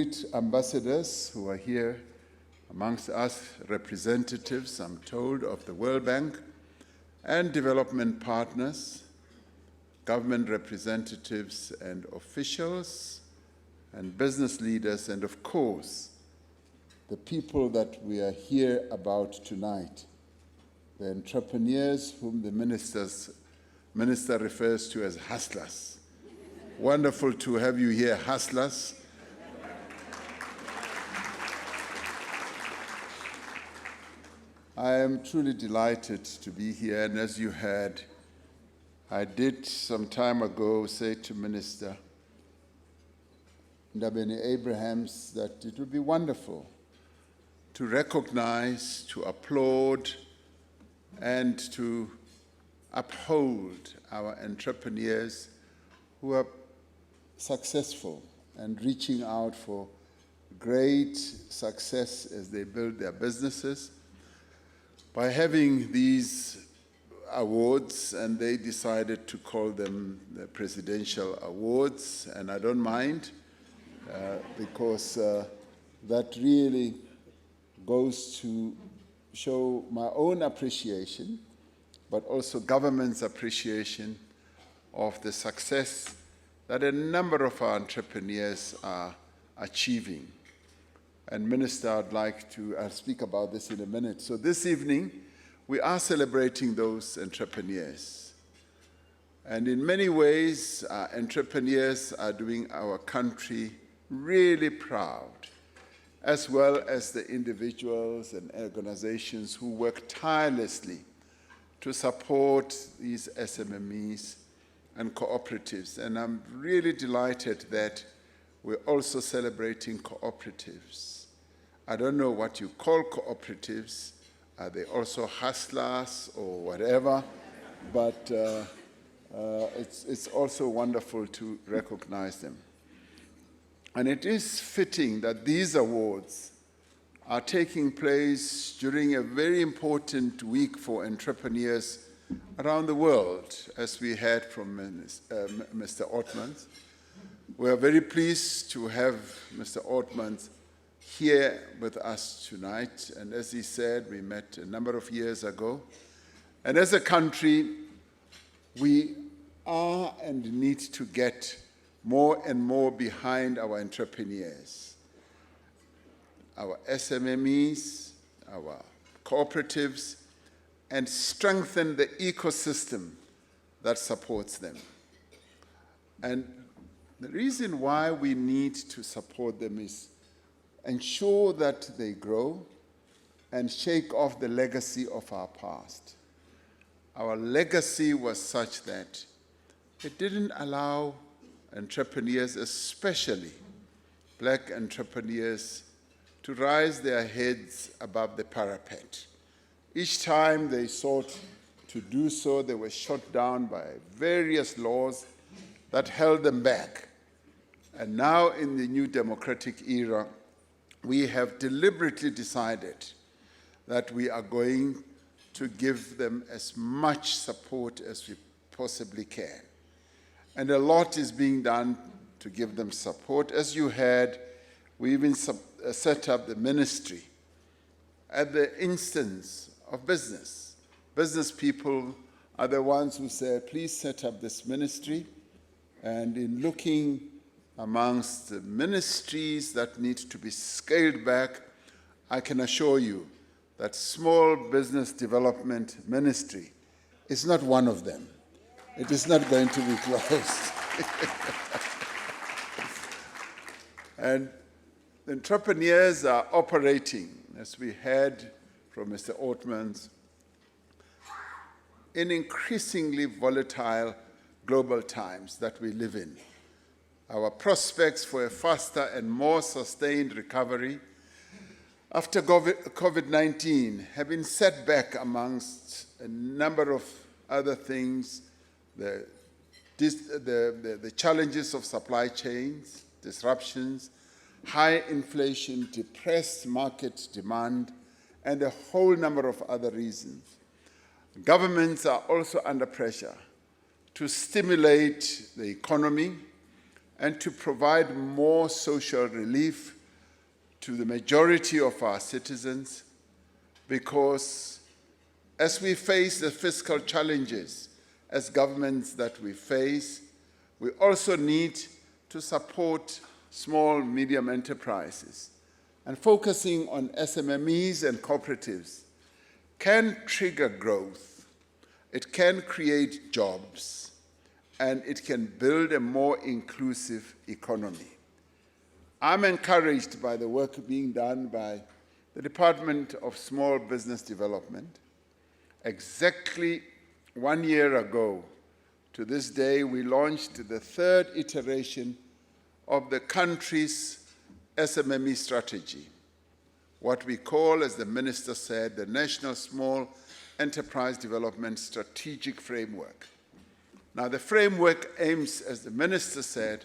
Ambassadors who are here amongst us, representatives, I'm told, of the World Bank and development partners, government representatives and officials, and business leaders, and of course, the people that we are here about tonight, the entrepreneurs whom the minister refers to as hustlers. Wonderful to have you here, hustlers. I am truly delighted to be here, and as you heard, I did some time ago say to Minister Ndabeni Abrahams that it would be wonderful to recognize, to applaud, and to uphold our entrepreneurs who are successful and reaching out for great success as they build their businesses by having these awards, and they decided to call them the Presidential Awards, and I don't mind because that really goes to show my own appreciation, but also government's appreciation of the success that a number of our entrepreneurs are achieving. And Minister, I'll speak about this in a minute. So this evening, we are celebrating those entrepreneurs. And in many ways, our entrepreneurs are doing our country really proud, as well as the individuals and organizations who work tirelessly to support these SMMEs and cooperatives. And I'm really delighted that we're also celebrating cooperatives. I don't know what you call cooperatives. Are they also hustlers or whatever? But it's also wonderful to recognize them. And it is fitting that these awards are taking place during a very important week for entrepreneurs around the world, as we heard from Mr. Ortmans. We are very pleased to have Mr. Ortmans here with us tonight. And as he said, we met a number of years ago. And as a country, we are and need to get more and more behind our entrepreneurs, our SMMEs, our cooperatives, and strengthen the ecosystem that supports them. And the reason why we need to support them is ensure that they grow and shake off the legacy of our past. Our legacy was such that it didn't allow entrepreneurs, especially black entrepreneurs, to rise their heads above the parapet. Each time they sought to do so, they were shot down by various laws that held them back. And now in the new democratic era, we have deliberately decided that we are going to give them as much support as we possibly can. And a lot is being done to give them support. As you heard, we even set up the ministry at the instance of business. Business people are the ones who said, please set up this ministry. And in looking amongst the ministries that need to be scaled back, I can assure you that Small Business Development Ministry is not one of them. It is not going to be closed. And the entrepreneurs are operating, as we heard from Mr. Ortmans, in increasingly volatile global times that we live in. Our prospects for a faster and more sustained recovery after COVID-19 have been set back amongst a number of other things, the challenges of supply chains, disruptions, high inflation, depressed market demand, and a whole number of other reasons. Governments are also under pressure to stimulate the economy and to provide more social relief to the majority of our citizens, because as we face the fiscal challenges as governments that we face, we also need to support small, medium enterprises. And focusing on SMMEs and cooperatives can trigger growth, it can create jobs, and it can build a more inclusive economy. I'm encouraged by the work being done by the Department of Small Business Development. Exactly 1 year ago, to this day, we launched the third iteration of the country's SMME strategy, what we call, as the Minister said, the National Small Enterprise Development Strategic Framework. Now, the framework aims, as the Minister said,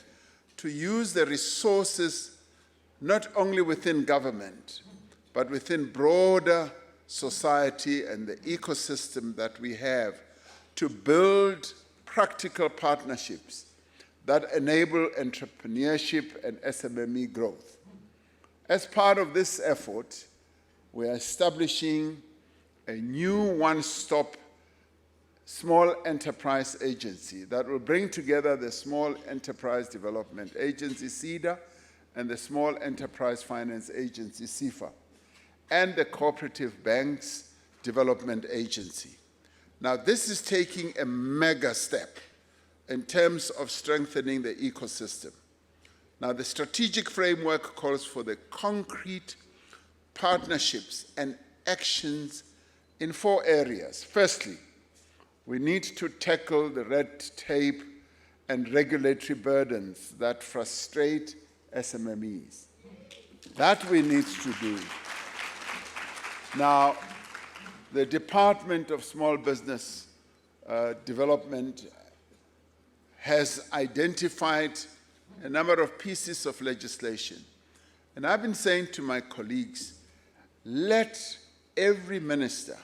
to use the resources not only within government, but within broader society and the ecosystem that we have to build practical partnerships that enable entrepreneurship and SMME growth. As part of this effort, we are establishing a new one-stop small enterprise agency that will bring together the Small Enterprise Development Agency, SEDA, and the Small Enterprise Finance Agency, SEFA, and the Cooperative Banks Development Agency. Now, this is taking a mega step in terms of strengthening the ecosystem. Now, the strategic framework calls for the concrete partnerships and actions in 4 areas. Firstly, we need to tackle the red tape and regulatory burdens that frustrate SMMEs. That we need to do. Now, the Department of Small Business Development has identified a number of pieces of legislation. And I've been saying to my colleagues, let every minister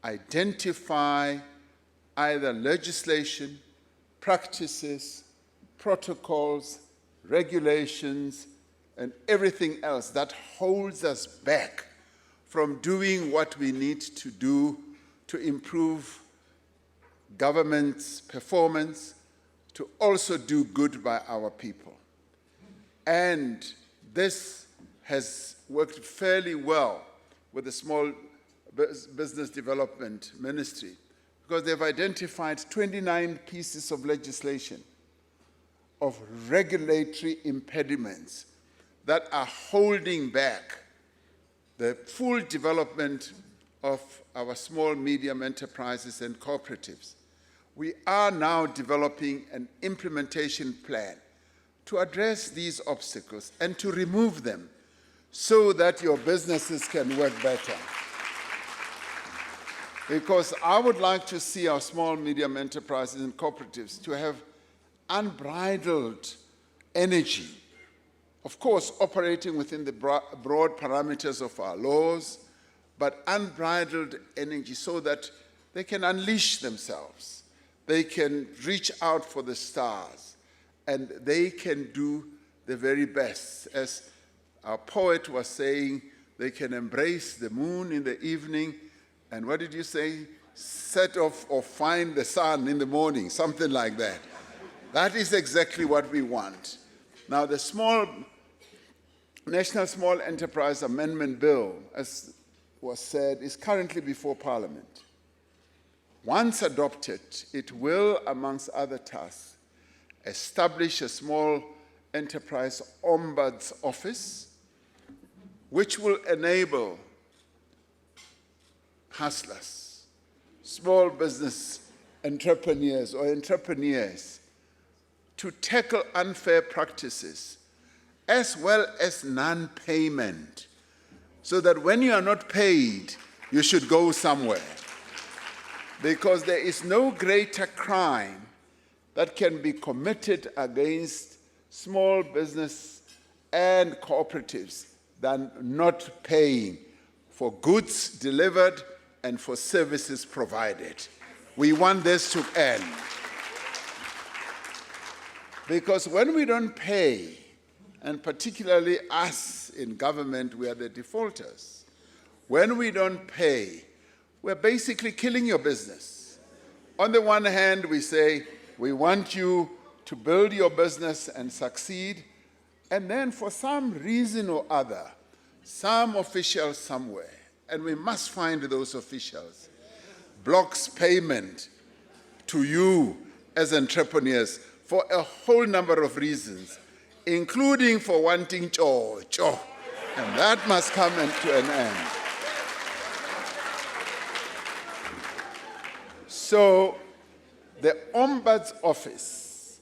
identify either legislation, practices, protocols, regulations, and everything else that holds us back from doing what we need to do to improve government's performance, to also do good by our people. And this has worked fairly well with the Small Business Development Ministry, because they've identified 29 pieces of legislation of regulatory impediments that are holding back the full development of our small, medium enterprises and cooperatives. We are now developing an implementation plan to address these obstacles and to remove them so that your businesses can work better. Because I would like to see our small, medium enterprises and cooperatives to have unbridled energy, of course, operating within the broad parameters of our laws, but unbridled energy so that they can unleash themselves. They can reach out for the stars, and they can do the very best. As our poet was saying, they can embrace the moon in the evening, and what did you say? Set off or find the sun in the morning, something like that. That is exactly what we want. Now, the National Small Enterprise Amendment Bill, as was said, is currently before Parliament. Once adopted, it will, amongst other tasks, establish a small enterprise ombuds office, which will enable hustlers, small business entrepreneurs or entrepreneurs to tackle unfair practices as well as non-payment, so that when you are not paid, you should go somewhere. Because there is no greater crime that can be committed against small business and cooperatives than not paying for goods delivered and for services provided. We want this to end. Because when we don't pay, and particularly us in government, we are the defaulters. When we don't pay, we're basically killing your business. On the one hand, we say, we want you to build your business and succeed, and then for some reason or other, some official somewhere, and we must find those officials, blocks payment to you as entrepreneurs for a whole number of reasons, including for wanting cho, and that must come to an end. So the Ombuds Office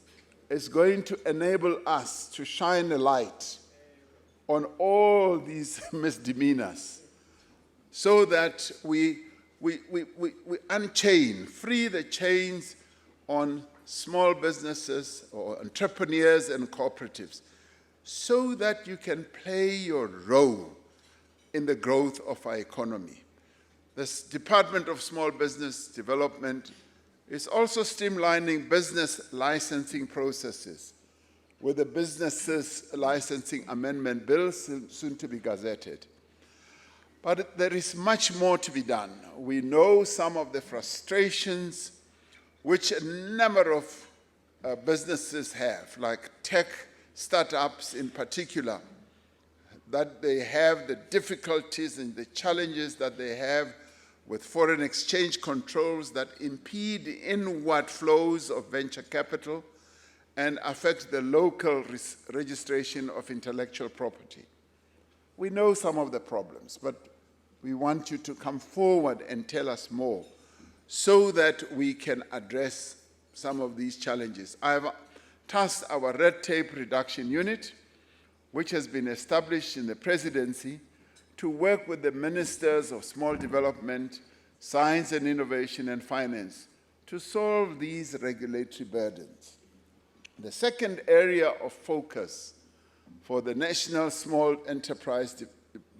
is going to enable us to shine a light on all these misdemeanors so that we unchain, free the chains on small businesses or entrepreneurs and cooperatives so that you can play your role in the growth of our economy. This Department of Small Business Development is also streamlining business licensing processes with the Businesses Licensing Amendment Bill soon to be gazetted. But there is much more to be done. We know some of the frustrations which a number of businesses have, like tech startups in particular, that they have the difficulties and the challenges that they have with foreign exchange controls that impede inward flows of venture capital and affect the local registration of intellectual property. We know some of the problems, but we want you to come forward and tell us more so that we can address some of these challenges. I have tasked our red tape reduction unit, which has been established in the Presidency, to work with the Ministers of Small Development, Science and Innovation, and Finance to solve these regulatory burdens. The second area of focus for the National Small Enterprise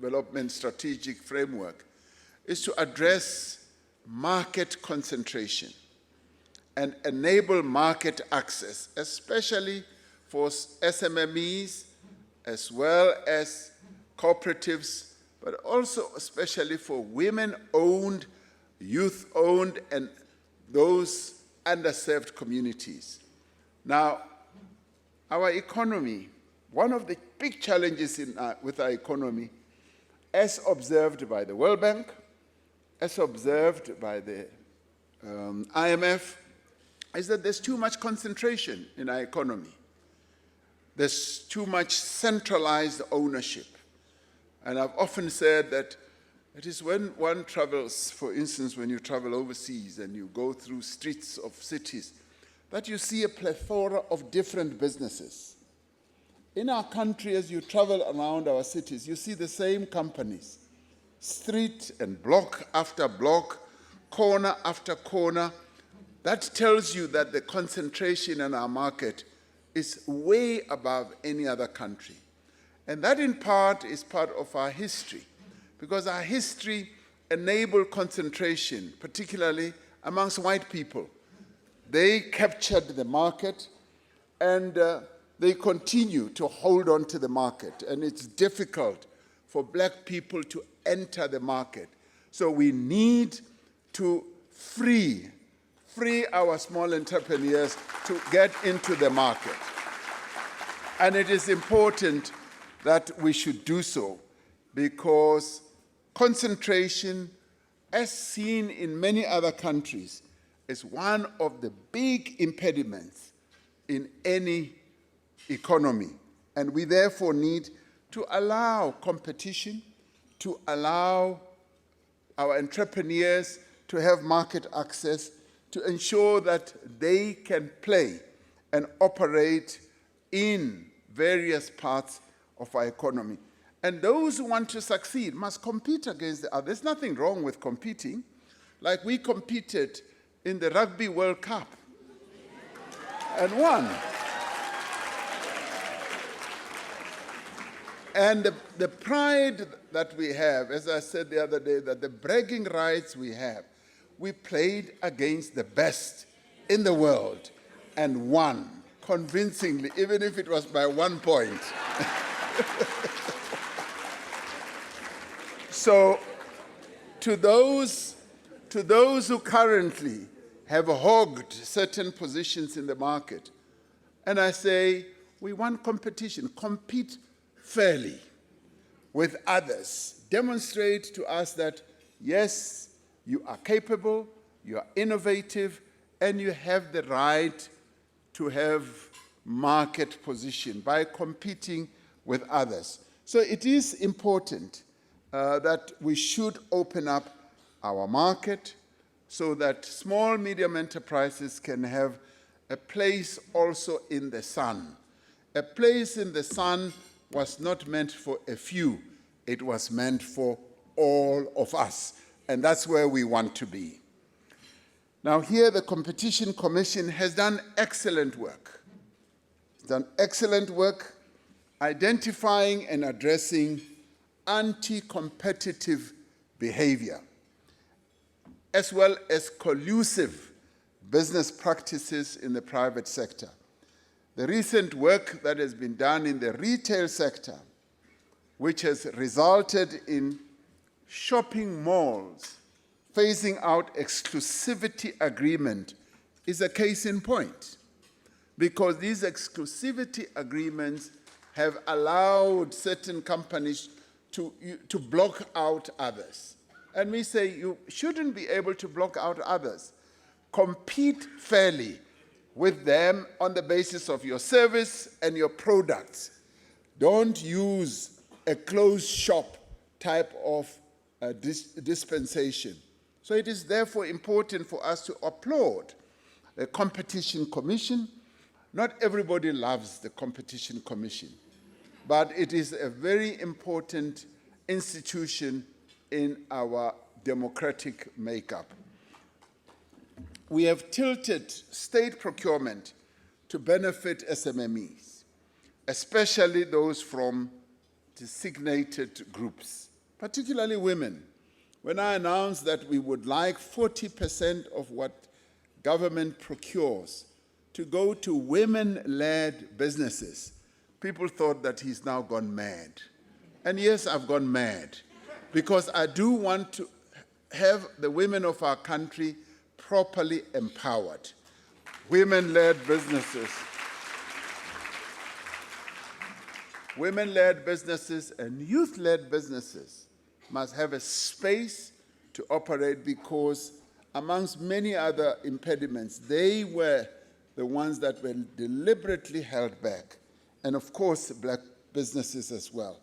Development Strategic Framework is to address market concentration and enable market access, especially for SMMEs as well as cooperatives, but also especially for women-owned, youth-owned, and those underserved communities. Now, our economy, one of the big challenges with our economy, as observed by the World Bank, as observed by the IMF, is that there's too much concentration in our economy. There's too much centralized ownership. And I've often said that it is when one travels, for instance, when you travel overseas and you go through streets of cities, that you see a plethora of different businesses. In our country, as you travel around our cities, you see the same companies, street and block after block, corner after corner. That tells you that the concentration in our market is way above any other country. And that in part is part of our history, because our history enabled concentration, particularly amongst white people. They captured the market and they continue to hold on to the market, and it's difficult for black people to enter the market. So we need to free our small entrepreneurs to get into the market. And it is important that we should do so because concentration, as seen in many other countries, is one of the big impediments in any economy. And we therefore need to allow competition, to allow our entrepreneurs to have market access, to ensure that they can play and operate in various parts of our economy. And those who want to succeed must compete against the others. There's nothing wrong with competing. Like we competed in the Rugby World Cup and won. And the pride that we have, as I said the other day, that the bragging rights we have, we played against the best in the world and won convincingly, even if it was by 1 point. So, to those who currently have hogged certain positions in the market, and I say, we want competition. Compete fairly with others. Demonstrate to us that, yes, you are capable, you are innovative, and you have the right to have market position by competing with others. So it is important that we should open up our market so that small, medium enterprises can have a place also in the sun. A place in the sun was not meant for a few, it was meant for all of us. And that's where we want to be. Now here the Competition Commission has done excellent work. It's done excellent work identifying and addressing anti-competitive behavior, as well as collusive business practices in the private sector. The recent work that has been done in the retail sector, which has resulted in shopping malls phasing out exclusivity agreement, is a case in point, because these exclusivity agreements have allowed certain companies to block out others. And we say you shouldn't be able to block out others. Compete fairly with them on the basis of your service and your products. Don't use a closed shop type of dispensation. So it is therefore important for us to applaud the Competition Commission. Not everybody loves the Competition Commission, but it is a very important institution in our democratic makeup. We have tilted state procurement to benefit SMMEs, especially those from designated groups, particularly women. When I announced that we would like 40% of what government procures to go to women-led businesses, people thought that he's now gone mad. And yes, I've gone mad, because I do want to have the women of our country properly empowered. Women-led businesses. Women-led businesses and youth-led businesses must have a space to operate, because amongst many other impediments, they were the ones that were deliberately held back. And of course, black businesses as well.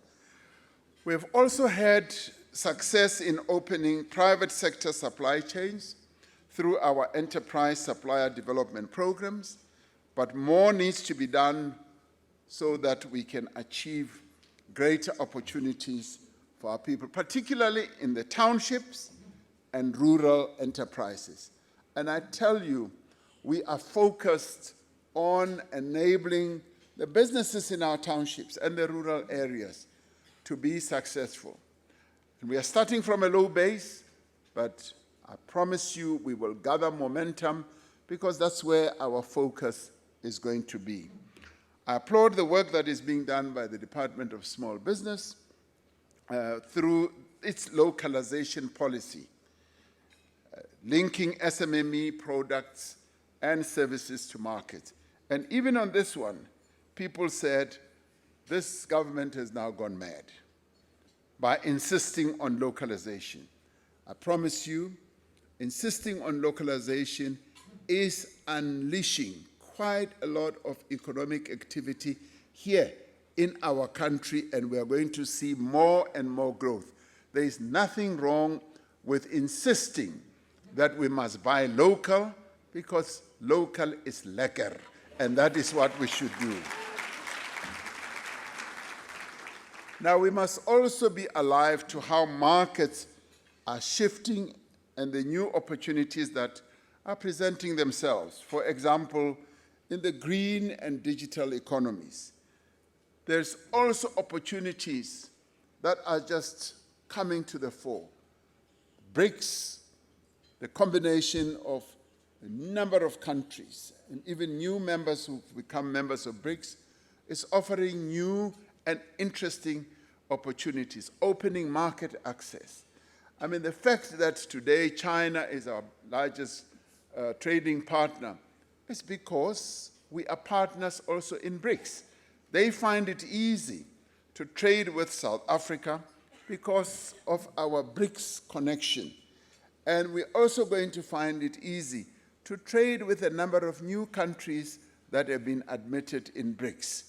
We've also had success in opening private sector supply chains through our enterprise supplier development programs, but more needs to be done so that we can achieve greater opportunities for our people, particularly in the townships and rural enterprises. And I tell you, we are focused on enabling the businesses in our townships and the rural areas to be successful. And we are starting from a low base, but I promise you we will gather momentum, because that's where our focus is going to be. I applaud the work that is being done by the Department of Small Business through its localization policy, linking SMME products and services to markets. And even on this one, people said, this government has now gone mad by insisting on localization. I promise you, insisting on localization is unleashing quite a lot of economic activity here in our country, and we are going to see more and more growth. There is nothing wrong with insisting that we must buy local, because local is lekker, and that is what we should do. Now, we must also be alive to how markets are shifting and the new opportunities that are presenting themselves. For example, in the green and digital economies, there's also opportunities that are just coming to the fore. BRICS, the combination of a number of countries, and even new members who've become members of BRICS, is offering new and interesting opportunities, opening market access. I mean, the fact that today China is our largest trading partner is because we are partners also in BRICS. They find it easy to trade with South Africa because of our BRICS connection. And we're also going to find it easy to trade with a number of new countries that have been admitted in BRICS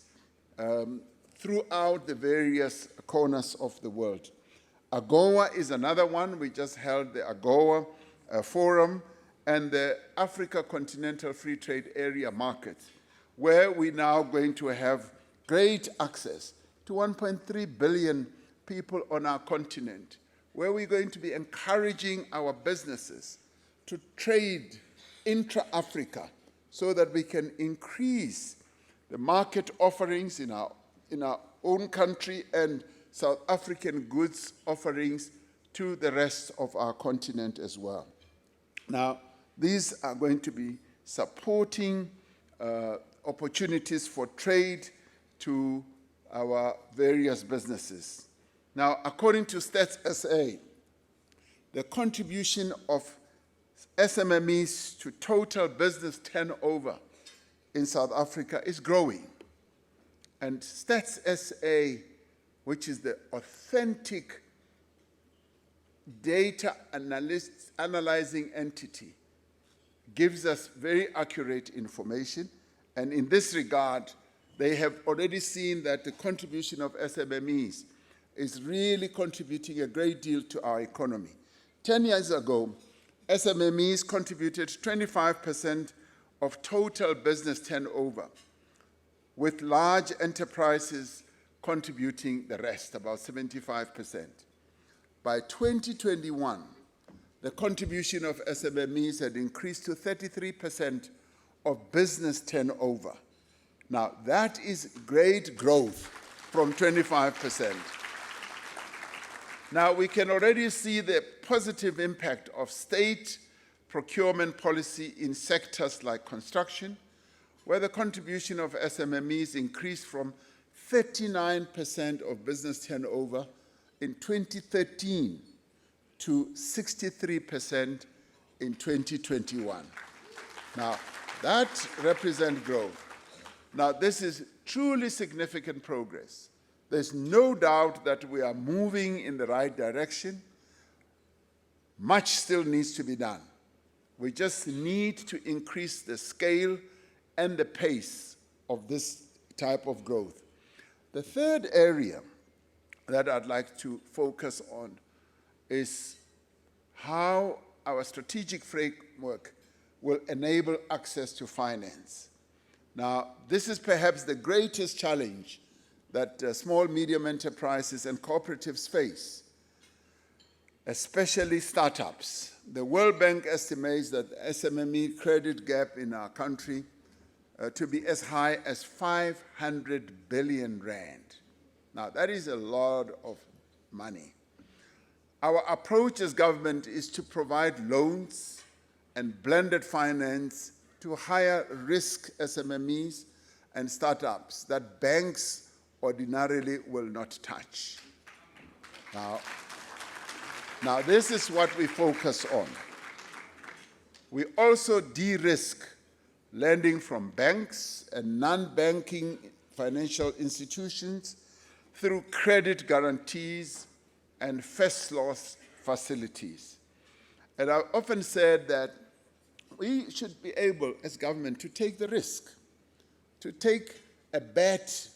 throughout the various corners of the world. AGOA is another one. We just held the AGOA Forum and the Africa Continental Free Trade Area market, where we're now going to have great access to 1.3 billion people on our continent, where we're going to be encouraging our businesses to trade intra-Africa so that we can increase the market offerings in our own country and South African goods offerings to the rest of our continent as well. Now, these are going to be supporting opportunities for trade to our various businesses. Now, according to Stats SA, the contribution of SMMEs to total business turnover in South Africa is growing. And Stats SA, which is the authentic data analyzing entity, gives us very accurate information. And in this regard, they have already seen that the contribution of SMMEs is really contributing a great deal to our economy. 10 years ago, SMMEs contributed 25% of total business turnover, with large enterprises contributing the rest, about 75%. By 2021, the contribution of SMMEs had increased to 33% of business turnover. Now, that is great growth from 25%. Now, we can already see the positive impact of state procurement policy in sectors like construction, where the contribution of SMMEs increased from 39% of business turnover in 2013 to 63% in 2021. Now, that represents growth. Now, this is truly significant progress. There's no doubt that we are moving in the right direction. Much still needs to be done. We just need to increase the scale and the pace of this type of growth. The third area that I'd like to focus on is how our strategic framework will enable access to finance. Now, this is perhaps the greatest challenge that small, medium enterprises and cooperatives face, especially startups. The World Bank estimates that the SMME credit gap in our country to be as high as 500 billion rand. Now, that is a lot of money. Our approach as government is to provide loans and blended finance to higher risk SMMEs and startups that banks ordinarily will not touch. Now, this is what we focus on. We also de-risk lending from banks and non-banking financial institutions through credit guarantees and first loss facilities. And I've often said that we should be able, as government, to take the risk, to take a bet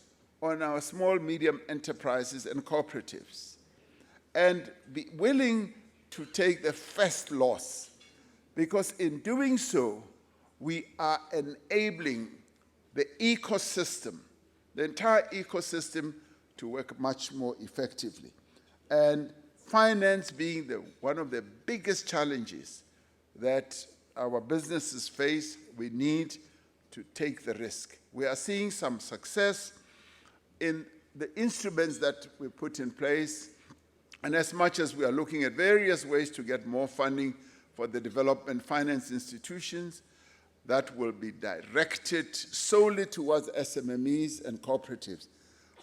on our small, medium enterprises and cooperatives, and be willing to take the first loss, because in doing so, we are enabling the ecosystem, the entire ecosystem, to work much more effectively. And finance being one of the biggest challenges that our businesses face, we need to take the risk. We are seeing some success in the instruments that we put in place, and as much as we are looking at various ways to get more funding for the development finance institutions, that will be directed solely towards SMMEs and cooperatives.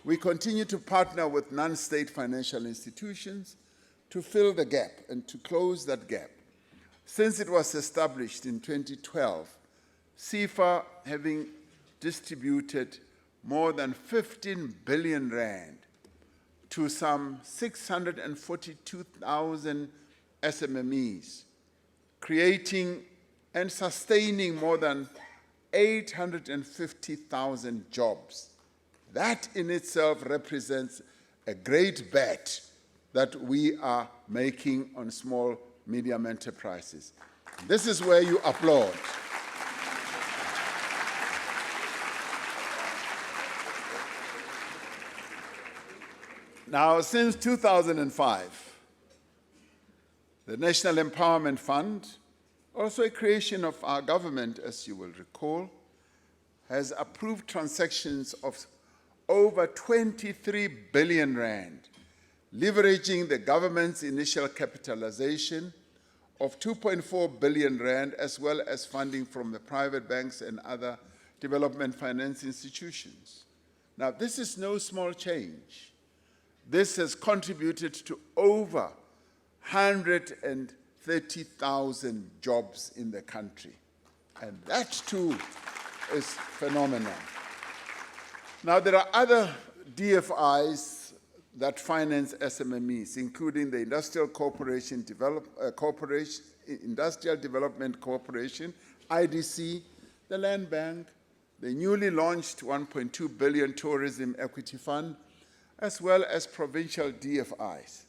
We continue to partner with non-state financial institutions to fill the gap and to close that gap. Since it was established in 2012, CFA having distributed more than 15 billion rand to some 642,000 SMMEs, creating and sustaining more than 850,000 jobs. That in itself represents a great bet that we are making on small, medium enterprises. This is where you applaud. Now, since 2005, the National Empowerment Fund, also a creation of our government, as you will recall, has approved transactions of over 23 billion rand, leveraging the government's initial capitalization of 2.4 billion rand, as well as funding from the private banks and other development finance institutions. Now, this is no small change. This has contributed to over 130,000 jobs in the country. And that, too, is phenomenal. Now, there are other DFIs that finance SMMEs, including the Industrial Industrial Development Corporation, IDC, the Land Bank, the newly launched 1.2 billion Tourism Equity Fund, as well as provincial DFIs.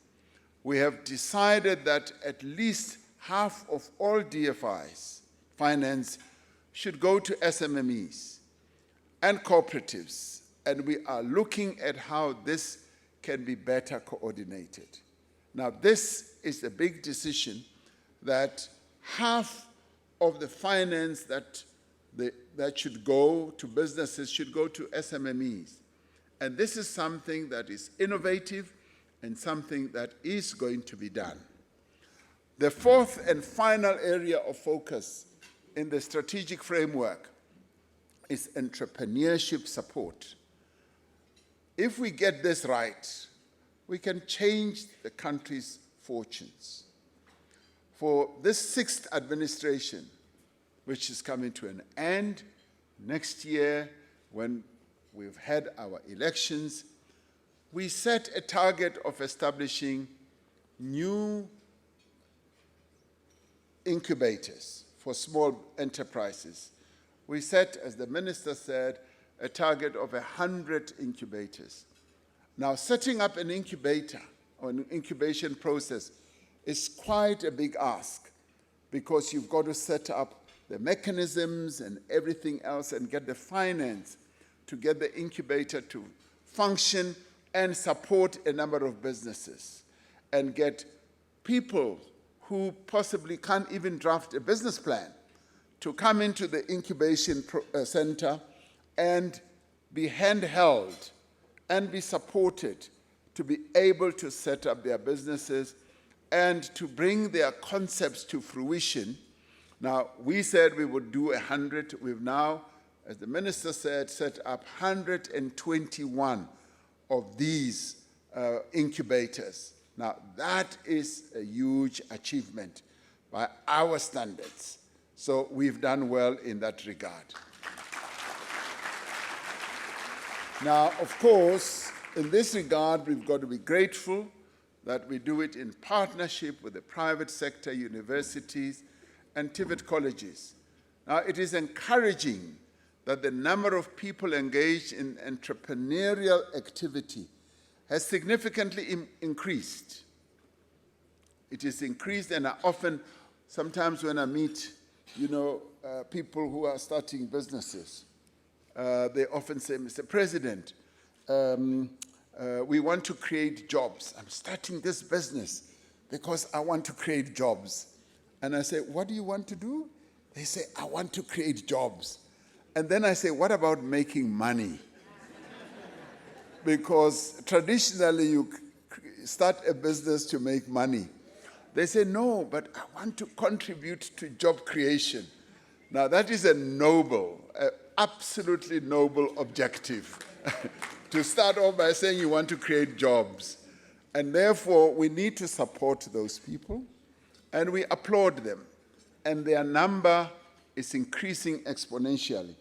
We have decided that at least half of all DFIs finance should go to SMMEs and cooperatives, and we are looking at how this can be better coordinated. Now, this is a big decision that half of the finance that should go to businesses should go to SMMEs. And this is something that is innovative and something that is going to be done. The fourth and final area of focus in the strategic framework is entrepreneurship support. If we get this right, we can change the country's fortunes. For this sixth administration, which is coming to an end next year when we've had our elections, we set a target of establishing new incubators for small enterprises. We set, as the minister said, a target of 100 incubators. Now, setting up an incubator or an incubation process is quite a big ask because you've got to set up the mechanisms and everything else and get the finance to get the incubator to function and support a number of businesses and get people who possibly can't even draft a business plan to come into the incubation center and be handheld and be supported to be able to set up their businesses and to bring their concepts to fruition. Now, we said we would do 100. We've now, as the minister said, set up 121 of these incubators. Now, that is a huge achievement by our standards. So we've done well in that regard. Now, of course, in this regard, we've got to be grateful that we do it in partnership with the private sector, universities, and TVET colleges. Now, it is encouraging that the number of people engaged in entrepreneurial activity has significantly increased. It is increased, and I often, sometimes when I meet, people who are starting businesses, they often say, Mr. President, we want to create jobs. I'm starting this business because I want to create jobs. And I say, what do you want to do? They say, I want to create jobs. And then I say, what about making money? Because traditionally you start a business to make money. They say, no, but I want to contribute to job creation. Now, that is a noble, absolutely noble objective, to start off by saying you want to create jobs. And therefore, we need to support those people, and we applaud them. And their number is increasing exponentially.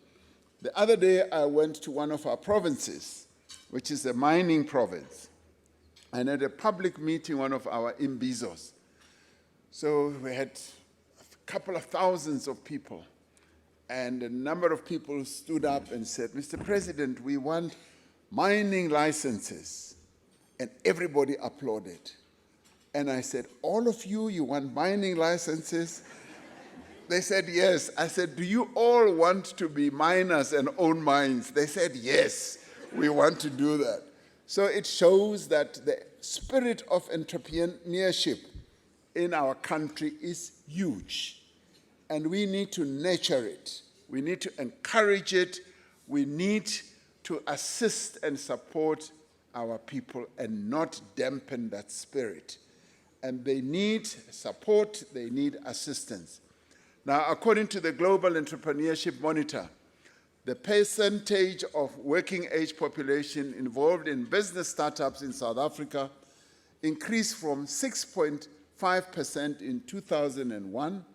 The other day, I went to one of our provinces, which is a mining province, and at a public meeting, one of our imbizos. So we had a couple of thousands of people, and a number of people stood up and said, Mr. President, we want mining licenses. And everybody applauded. And I said, all of you, you want mining licenses? They said, yes. I said, do you all want to be miners and own mines? They said, yes, we want to do that. So it shows that the spirit of entrepreneurship in our country is huge. And we need to nurture it. We need to encourage it. We need to assist and support our people and not dampen that spirit. And they need support, they need assistance. Now, according to the Global Entrepreneurship Monitor, the percentage of working age population involved in business startups in South Africa increased from 6.5% in 2001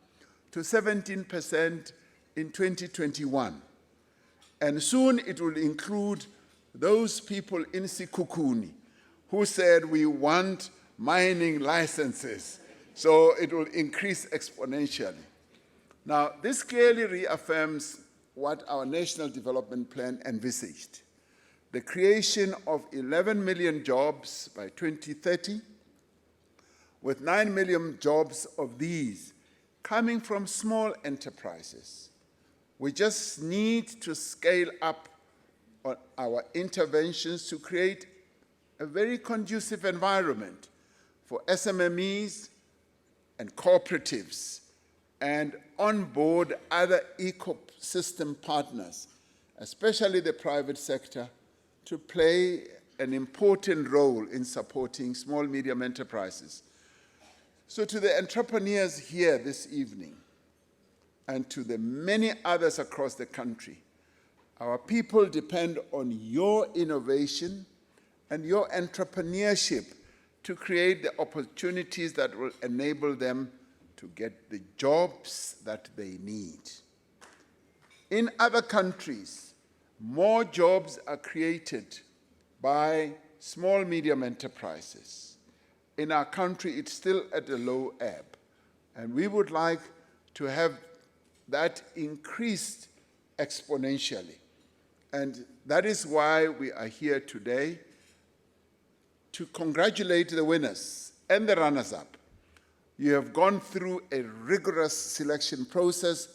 to 17% in 2021. And soon it will include those people in Sekhukhune who said we want mining licenses, so it will increase exponentially. Now, this clearly reaffirms what our National Development Plan envisaged: the creation of 11 million jobs by 2030, with 9 million jobs of these coming from small enterprises. We just need to scale up on our interventions to create a very conducive environment for SMMEs and cooperatives, and onboard other ecosystem partners, especially the private sector, to play an important role in supporting small, medium enterprises. So to the entrepreneurs here this evening, and to the many others across the country, our people depend on your innovation and your entrepreneurship to create the opportunities that will enable them to get the jobs that they need. In other countries, more jobs are created by small, medium enterprises. In our country, it's still at a low ebb, and we would like to have that increased exponentially. And that is why we are here today, to congratulate the winners and the runners-up. You have gone through a rigorous selection process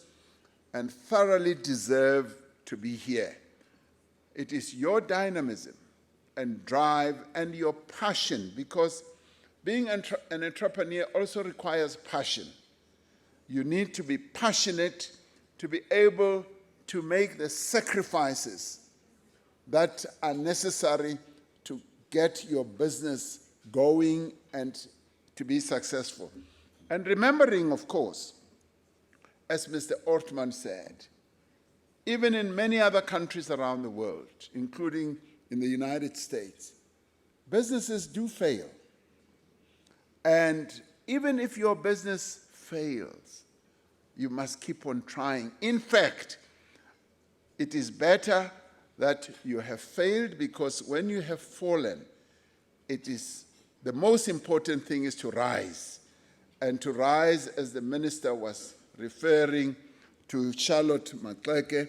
and thoroughly deserve to be here. It is your dynamism and drive and your passion, because being an entrepreneur also requires passion. You need to be passionate to be able to make the sacrifices that are necessary to get your business going and to be successful. And remembering, of course, as Mr. Ortman said, even in many other countries around the world, including in the United States, businesses do fail. And even if your business fails, you must keep on trying. In fact, it is better that you have failed, because when you have fallen, the most important thing is to rise. And to rise, as the minister was referring to Charlotte Maxeke,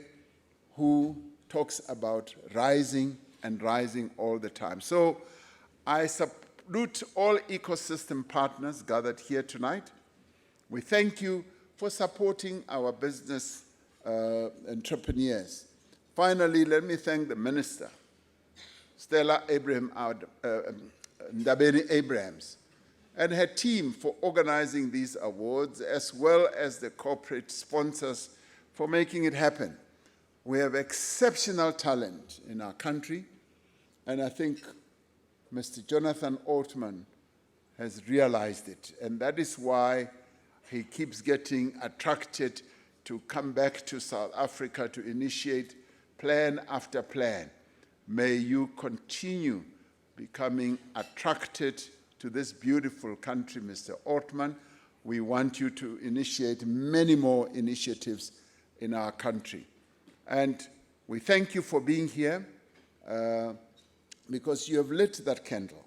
who talks about rising and rising all the time. So I salute all ecosystem partners gathered here tonight. We thank you for supporting our business entrepreneurs. Finally, let me thank the Minister, Stella Ndabeni Abrahams, and her team for organizing these awards, as well as the corporate sponsors for making it happen. We have exceptional talent in our country, and I think Mr. Jonathan Ortman has realized it, and that is why he keeps getting attracted to come back to South Africa to initiate plan after plan. May you continue becoming attracted to this beautiful country, Mr. Ortman. We want you to initiate many more initiatives in our country. And we thank you for being here because you have lit that candle.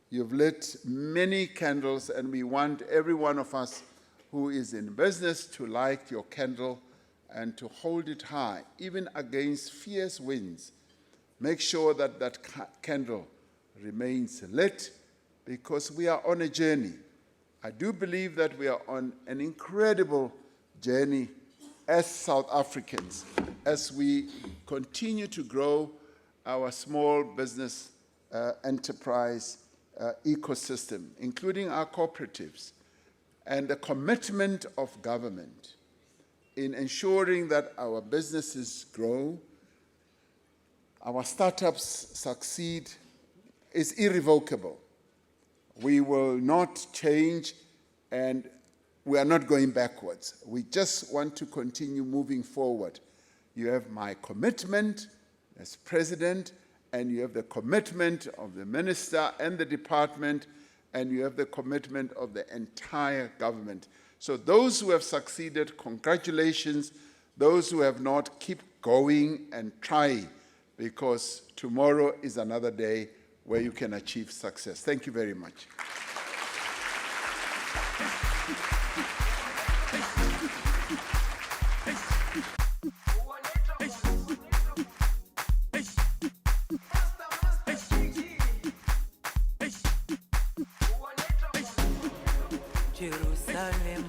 You've lit many candles, and we want every one of us who is in business to light your candle and to hold it high, even against fierce winds. Make sure that that candle remains lit, because we are on a journey. I do believe that we are on an incredible journey as South Africans, as we continue to grow our small business enterprise ecosystem, including our cooperatives, and the commitment of government in ensuring that our businesses grow, our startups succeed, is irrevocable. We will not change, and we are not going backwards. We just want to continue moving forward. You have my commitment as president, and you have the commitment of the minister and the department, and you have the commitment of the entire government. So those who have succeeded, congratulations. Those who have not, keep going and try, because tomorrow is another day where you can achieve success. Thank you very much. Jerusalem,